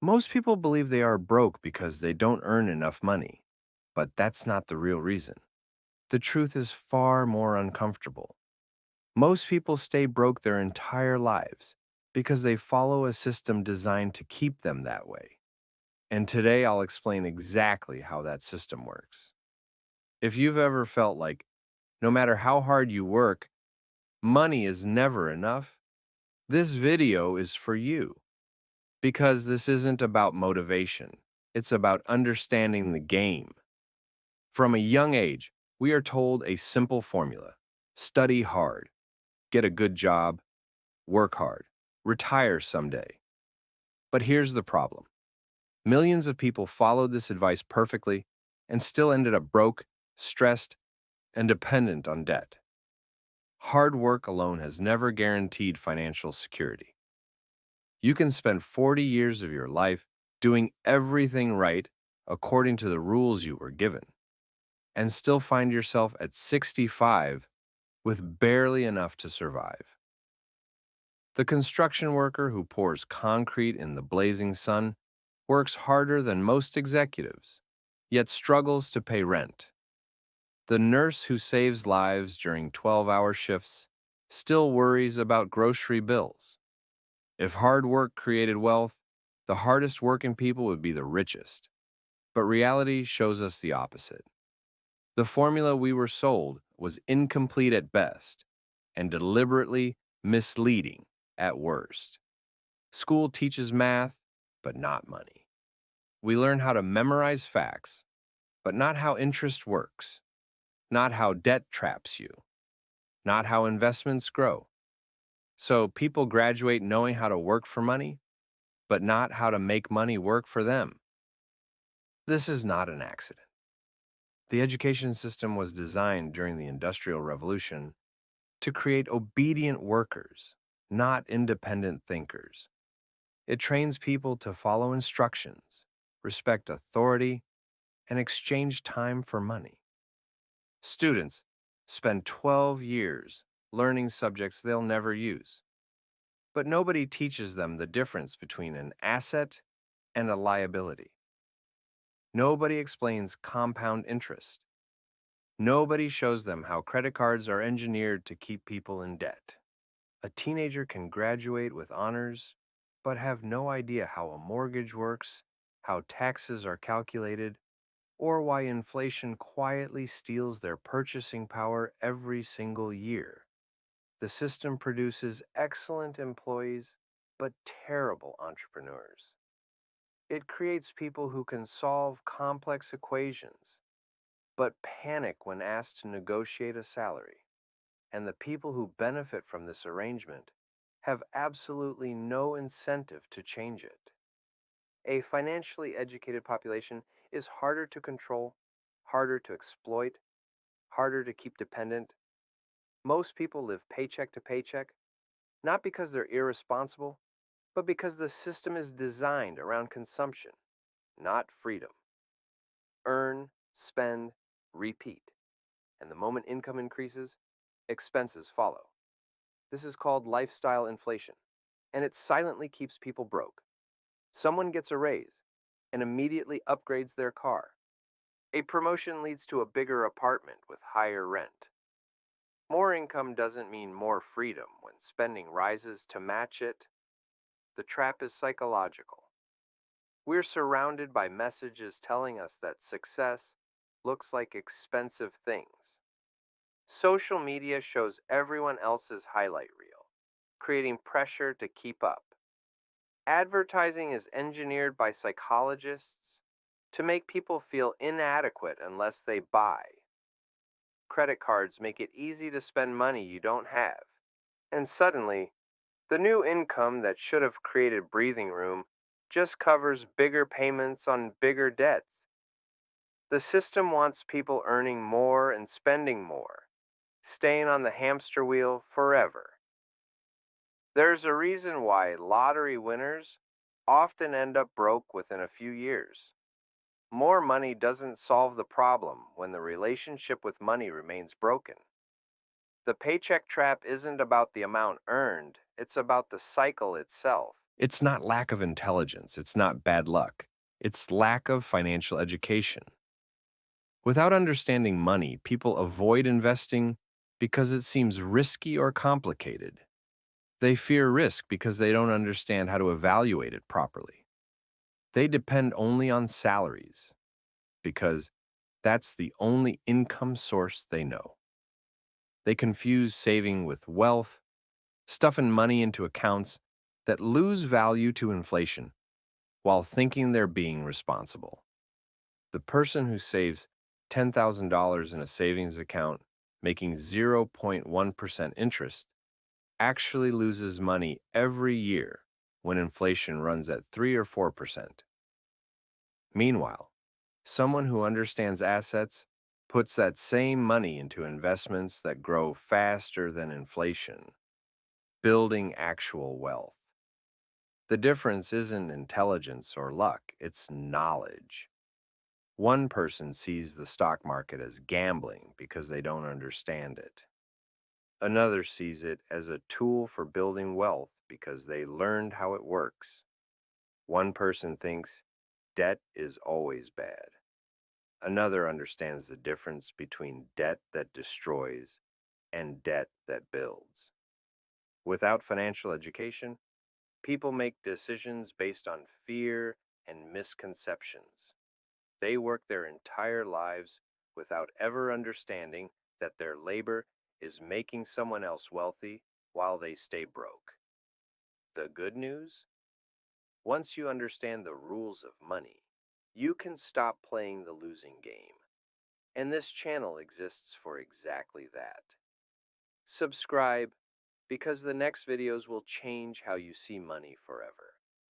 Most people believe they are broke because they don't earn enough money, but that's not the real reason. The truth is far more uncomfortable. Most people stay broke their entire lives because they follow a system designed to keep them that way. And today I'll explain exactly how that system works. If you've ever felt like no matter how hard you work, money is never enough, this video is for you. Because this isn't about motivation, it's about understanding the game. From a young age, we are told a simple formula: study hard, get a good job, work hard, retire someday. But here's the problem: millions of people followed this advice perfectly and still ended up broke, stressed, and dependent on debt. Hard work alone has never guaranteed financial security. You can spend 40 years of your life doing everything right according to the rules you were given, and still find yourself at 65 with barely enough to survive. The construction worker who pours concrete in the blazing sun works harder than most executives, yet struggles to pay rent. The nurse who saves lives during 12-hour shifts still worries about grocery bills. If hard work created wealth, the hardest working people would be the richest. But reality shows us the opposite. The formula we were sold was incomplete at best and deliberately misleading at worst. School teaches math, but not money. We learn how to memorize facts, but not how interest works, not how debt traps you, not how investments grow. So people graduate knowing how to work for money, but not how to make money work for them. This is not an accident. The education system was designed during the Industrial Revolution to create obedient workers, not independent thinkers. It trains people to follow instructions, respect authority, and exchange time for money. Students spend 12 years learning subjects they'll never use, but nobody teaches them the difference between an asset and a liability. Nobody explains compound interest. Nobody shows them how credit cards are engineered to keep people in debt. A teenager can graduate with honors, but have no idea how a mortgage works, how taxes are calculated, or why inflation quietly steals their purchasing power every single year. The system produces excellent employees, but terrible entrepreneurs. It creates people who can solve complex equations, but panic when asked to negotiate a salary. And the people who benefit from this arrangement have absolutely no incentive to change it. A financially educated population is harder to control, harder to exploit, harder to keep dependent. Most people live paycheck to paycheck, not because they're irresponsible, but because the system is designed around consumption, not freedom. Earn, spend, repeat. And the moment income increases, expenses follow. This is called lifestyle inflation, and it silently keeps people broke. Someone gets a raise and immediately upgrades their car. A promotion leads to a bigger apartment with higher rent. More income doesn't mean more freedom when spending rises to match it. The trap is psychological. We're surrounded by messages telling us that success looks like expensive things. Social media shows everyone else's highlight reel, creating pressure to keep up. Advertising is engineered by psychologists to make people feel inadequate unless they buy. Credit cards make it easy to spend money you don't have. And suddenly, the new income that should have created breathing room just covers bigger payments on bigger debts. The system wants people earning more and spending more, staying on the hamster wheel forever. There's a reason why lottery winners often end up broke within a few years. More money doesn't solve the problem when the relationship with money remains broken. The paycheck trap isn't about the amount earned, it's about the cycle itself. It's not lack of intelligence, it's not bad luck, it's lack of financial education. Without understanding money, people avoid investing because it seems risky or complicated. They fear risk because they don't understand how to evaluate it properly. They depend only on salaries because that's the only income source they know. They confuse saving with wealth, stuffing money into accounts that lose value to inflation while thinking they're being responsible. The person who saves $10,000 in a savings account making 0.1% interest actually loses money every year when inflation runs at 3 or 4%. Meanwhile, someone who understands assets puts that same money into investments that grow faster than inflation, building actual wealth. The difference isn't intelligence or luck, it's knowledge. One person sees the stock market as gambling because they don't understand it. Another sees it as a tool for building wealth because they learned how it works. One person thinks debt is always bad. Another understands the difference between debt that destroys and debt that builds. Without financial education, people make decisions based on fear and misconceptions. They work their entire lives without ever understanding that their labor is making someone else wealthy while they stay broke. The good news? Once you understand the rules of money, you can stop playing the losing game. And this channel exists for exactly that. Subscribe because the next videos will change how you see money forever.